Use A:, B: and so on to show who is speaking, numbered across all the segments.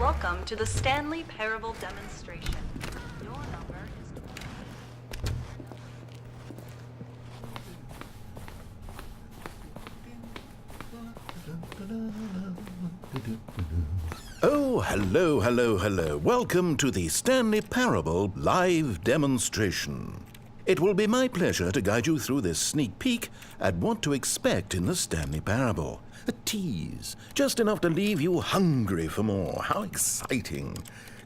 A: Welcome to the Stanley Parable demonstration. Your number is...
B: Oh, hello. Welcome to the Stanley Parable live demonstration. It will be my pleasure to guide you through this sneak peek at what to expect in the Stanley Parable. A tease, just enough to leave you hungry for more. How exciting.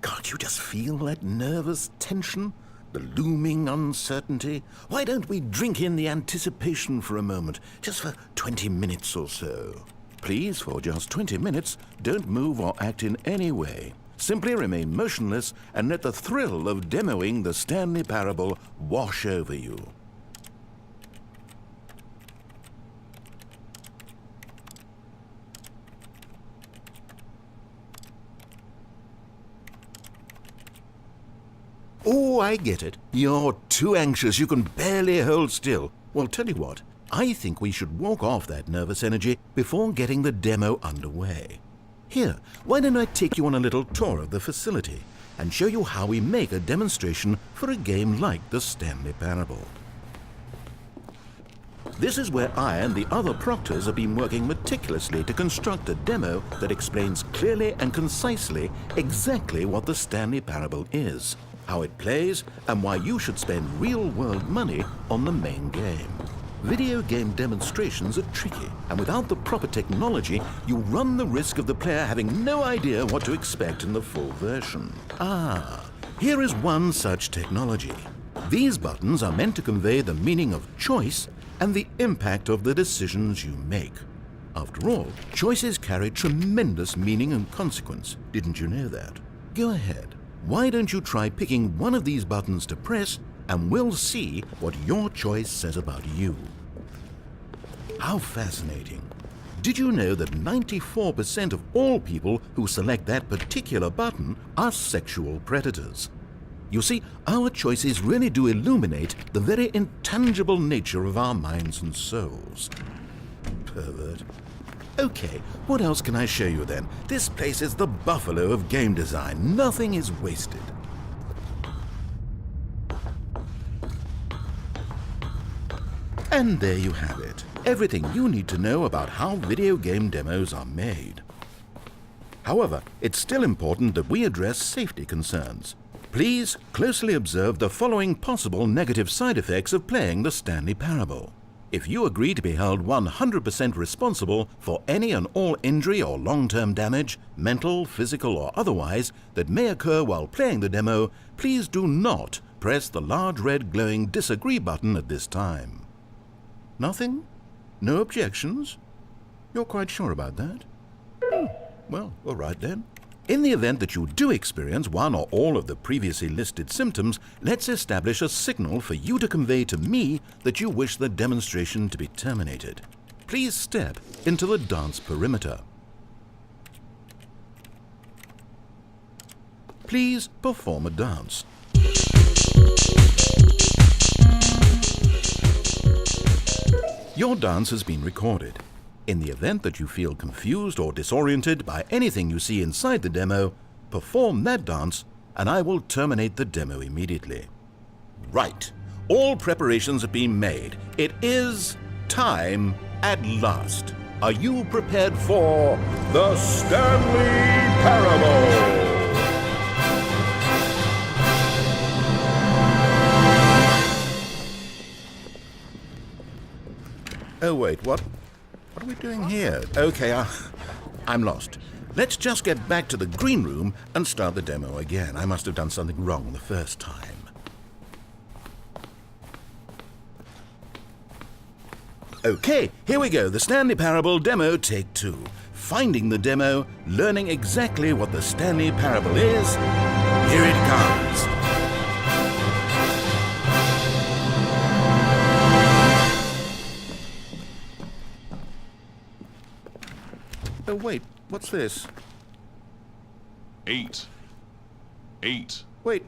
B: Can't you just feel that nervous tension? The looming uncertainty? Why don't we drink in the anticipation for a moment, just for 20 minutes or so? Please, for just 20 minutes, don't move or act in any way. Simply remain motionless and let the thrill of demoing the Stanley Parable wash over you. Oh, I get it. You're too anxious. You can barely hold still. Well, tell you what. I think we should walk off that nervous energy before getting the demo underway. Here, why don't I take you on a little tour of the facility and show you how we make a demonstration for a game like the Stanley Parable. This is where I and the other proctors have been working meticulously to construct a demo that explains clearly and concisely exactly what the Stanley Parable is, how it plays, and why you should spend real-world money on the main game. Video game demonstrations are tricky, and without the proper technology, you run the risk of the player having no idea what to expect in the full version. Here is one such technology. These buttons are meant to convey the meaning of choice and the impact of the decisions you make. After all, choices carry tremendous meaning and consequence. Didn't you know that? Go ahead. Why don't you try picking one of these buttons to press, and we'll see what your choice says about you. How fascinating. Did you know that 94% of all people who select that particular button are sexual predators? You see, our choices really do illuminate the very intangible nature of our minds and souls. Pervert. Okay, what else can I show you then? This place is the buffalo of game design. Nothing is wasted. And there you have it. Everything you need to know about how video game demos are made. However, it's still important that we address safety concerns. Please closely observe the following possible negative side effects of playing the Stanley Parable. If you agree to be held 100% responsible for any and all injury or long-term damage, mental, physical, or otherwise, that may occur while playing the demo, please do not press the large red glowing disagree button at this time. Nothing? No objections? You're quite sure about that? Well, all right then. In the event that you do experience one or all of the previously listed symptoms, let's establish a signal for you to convey to me that you wish the demonstration to be terminated. Please step into the dance perimeter. Please perform a dance. Your dance has been recorded. In the event that you feel confused or disoriented by anything you see inside the demo, perform that dance and I will terminate the demo immediately. Right. All preparations have been made. It is time at last. Are you prepared for the Stanley Parable? Oh wait, what are we doing here? Okay, I'm lost. Let's just get back to the green room and start the demo again. I must have done something wrong the first time. Okay, here we go. The Stanley Parable demo take 2. Finding the demo, learning exactly what the Stanley Parable is. Here it comes. Oh, wait, what's this?
C: 8.
B: Wait.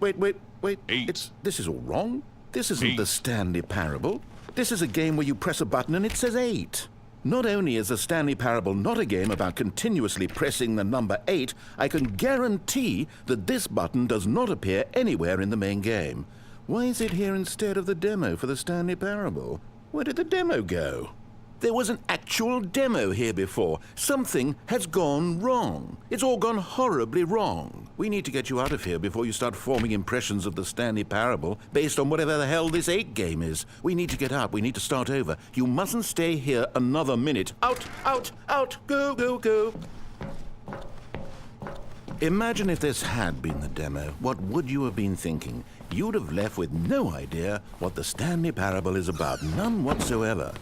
C: 8.
B: This is all wrong. This isn't
C: 8.
B: the Stanley Parable. This is a game where you press a button and it says 8. Not only is the Stanley Parable not a game about continuously pressing the number 8, I can guarantee that this button does not appear anywhere in the main game. Why is it here instead of the demo for the Stanley Parable? Where did the demo go? There was an actual demo here before. Something has gone wrong. It's all gone horribly wrong. We need to get you out of here before you start forming impressions of the Stanley Parable based on whatever the hell this 8 game is. We need to get out. We need to start over. You mustn't stay here another minute. Out, out, out. Go, go, go. Imagine if this had been the demo. What would you have been thinking? You'd have left with no idea what the Stanley Parable is about. None whatsoever.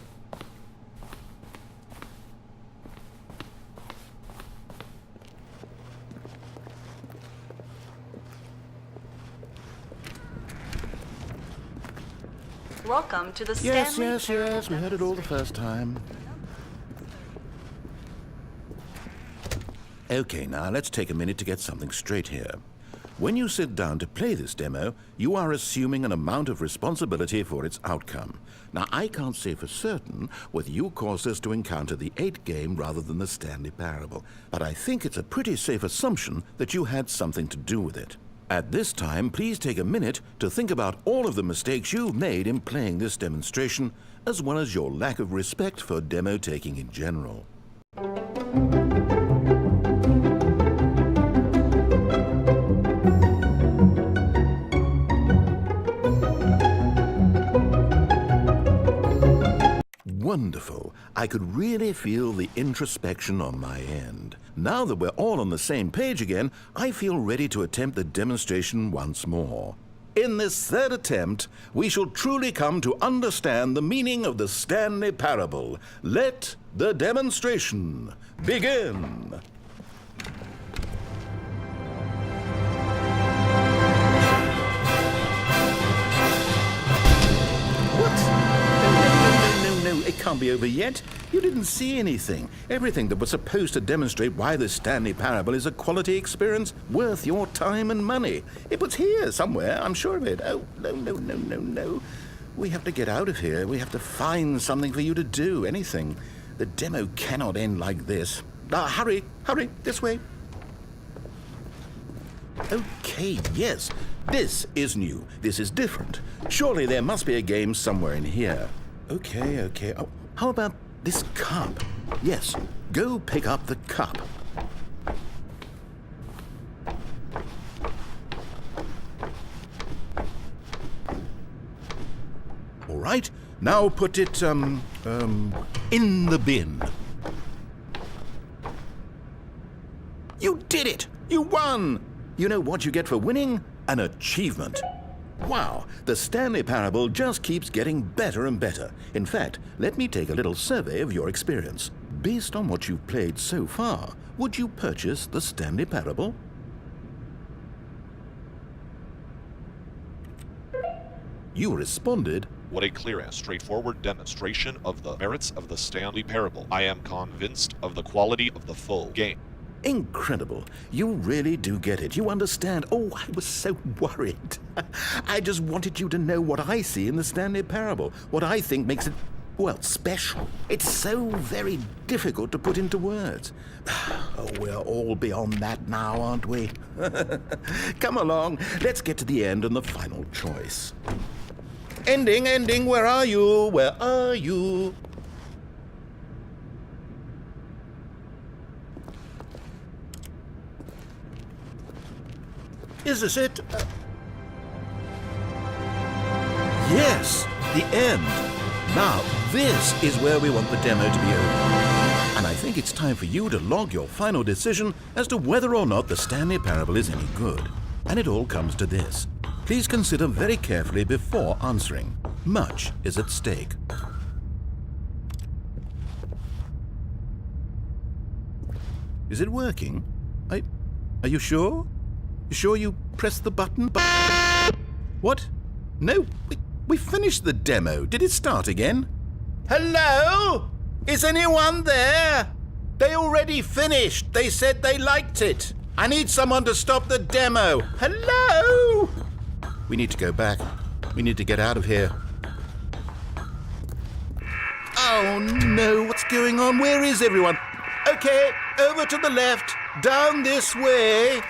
A: Welcome to the
B: Yes,
A: Stanley
B: yes,
A: Parable
B: yes. We heard it all the
A: demonstration.
B: first time. Okay, now let's take a minute to get something straight here. When you sit down to play this demo, you are assuming an amount of responsibility for its outcome. Now, I can't say for certain whether you caused us to encounter the 8 game rather than the Stanley Parable, but I think it's a pretty safe assumption that you had something to do with it. At this time, please take a minute to think about all of the mistakes you've made in playing this demonstration, as well as your lack of respect for demo taking in general. Wonderful. I could really feel the introspection on my end. Now that we're all on the same page again, I feel ready to attempt the demonstration once more. In this third attempt, we shall truly come to understand the meaning of the Stanley Parable. Let the demonstration begin. No, it can't be over yet. You didn't see anything. Everything that was supposed to demonstrate why the Stanley Parable is a quality experience worth your time and money. It was here somewhere, I'm sure of it. Oh, no. We have to get out of here. We have to find something for you to do, anything. The demo cannot end like this. Hurry, this way. Okay, yes. This is new. This is different. Surely there must be a game somewhere in here. Okay. Oh, how about this cup? Yes, go pick up the cup. All right, now put it, in the bin. You did it! You won! You know what you get for winning? An achievement. Wow, the Stanley Parable just keeps getting better and better. In fact, let me take a little survey of your experience. Based on what you've played so far, would you purchase the Stanley Parable? You responded,
C: What a clear and straightforward demonstration of the merits of the Stanley Parable. I am convinced of the quality of the full game.
B: incredible. You really do get it. You understand. Oh, I was so worried. I just wanted you to know what I see in the Stanley Parable, what I think makes it, well, special. It's so very difficult to put into words. Oh, we're all beyond that now, aren't we? Come along, let's get to the end and the final choice. Ending, where are you? Where are you? Is this it? Yes, the end. Now, this is where we want the demo to be over. And I think it's time for you to log your final decision as to whether or not the Stanley Parable is any good. And it all comes to this. Please consider very carefully before answering. Much is at stake. Is it working? Are you sure? You sure you pressed the button? What? No, we finished the demo. Did it start again? Hello? Is anyone there? They already finished. They said they liked it. I need someone to stop the demo. Hello? We need to go back. We need to get out of here. Oh, no, what's going on? Where is everyone? Okay, over to the left, down this way.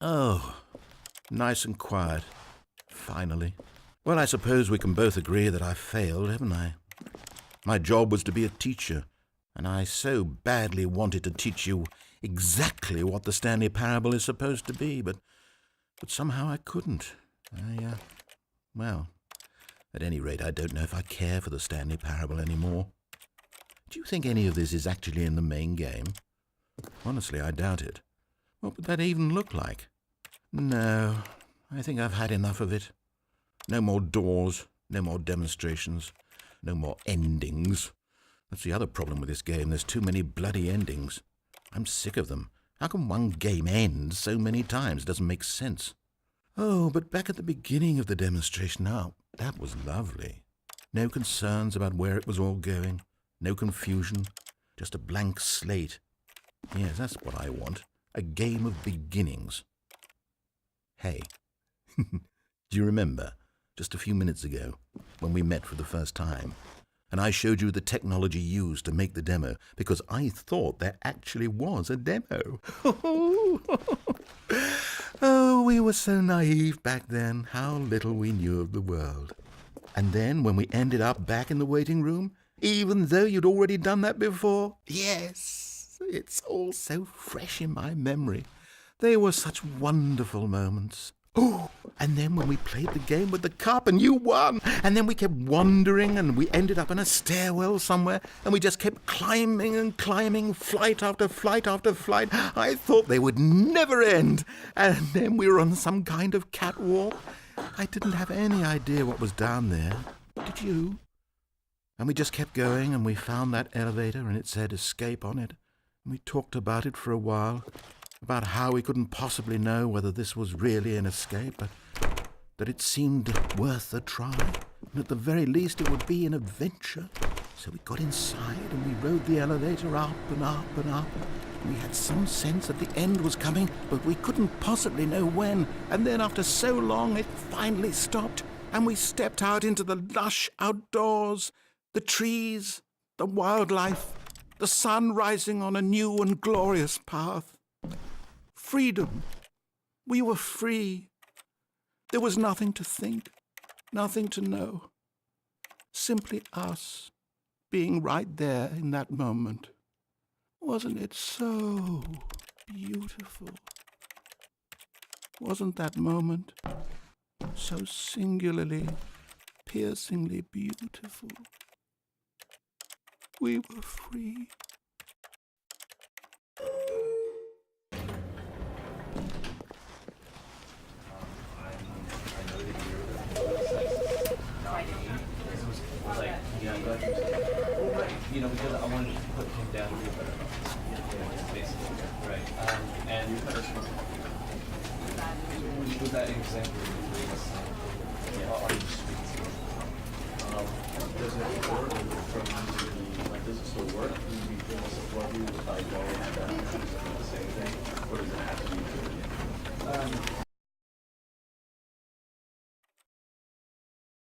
B: Oh, nice and quiet. Finally. Well, I suppose we can both agree that I failed, haven't I? My job was to be a teacher, and I so badly wanted to teach you exactly what the Stanley Parable is supposed to be, but somehow I couldn't. Well, at any rate, I don't know if I care for the Stanley Parable anymore. Do you think any of this is actually in the main game? Honestly, I doubt it. What would that even look like? No, I think I've had enough of it. No more doors, no more demonstrations, no more endings. That's the other problem with this game. There's too many bloody endings. I'm sick of them. How can one game end so many times? It doesn't make sense. Oh, but back at the beginning of the demonstration, now, that was lovely. No concerns about where it was all going. No confusion. Just a blank slate. Yes, that's what I want. A game of beginnings. Hey, do you remember, just a few minutes ago, when we met for the first time, and I showed you the technology used to make the demo, because I thought there actually was a demo. Oh, we were so naive back then, how little we knew of the world. And then, when we ended up back in the waiting room, even though you'd already done that before, yes, it's all so fresh in my memory. They were such wonderful moments. Oh, and then when we played the game with the cup and you won, and then we kept wandering and we ended up in a stairwell somewhere and we just kept climbing and climbing, flight after flight after flight. I thought they would never end. And then we were on some kind of catwalk. I didn't have any idea what was down there. Did you? And we just kept going and we found that elevator and it said escape on it. And we talked about it for a while. About how we couldn't possibly know whether this was really an escape, but that it seemed worth a try, and at the very least it would be an adventure. So we got inside and we rode the elevator up and up and up. We had some sense that the end was coming, but we couldn't possibly know when. And then after so long it finally stopped, and we stepped out into the lush outdoors, the trees, the wildlife, the sun rising on a new and glorious path. Freedom. We were free. There was nothing to think, nothing to know. Simply us being right there in that moment. Wasn't it so beautiful? Wasn't that moment so singularly, piercingly beautiful? We were free.
D: Because I wanted to put him down to a better basically. Right. And was that example are you speaking to?
E: Does it work does it still work? Do you feel support you if I go and the same thing? Or does it have to be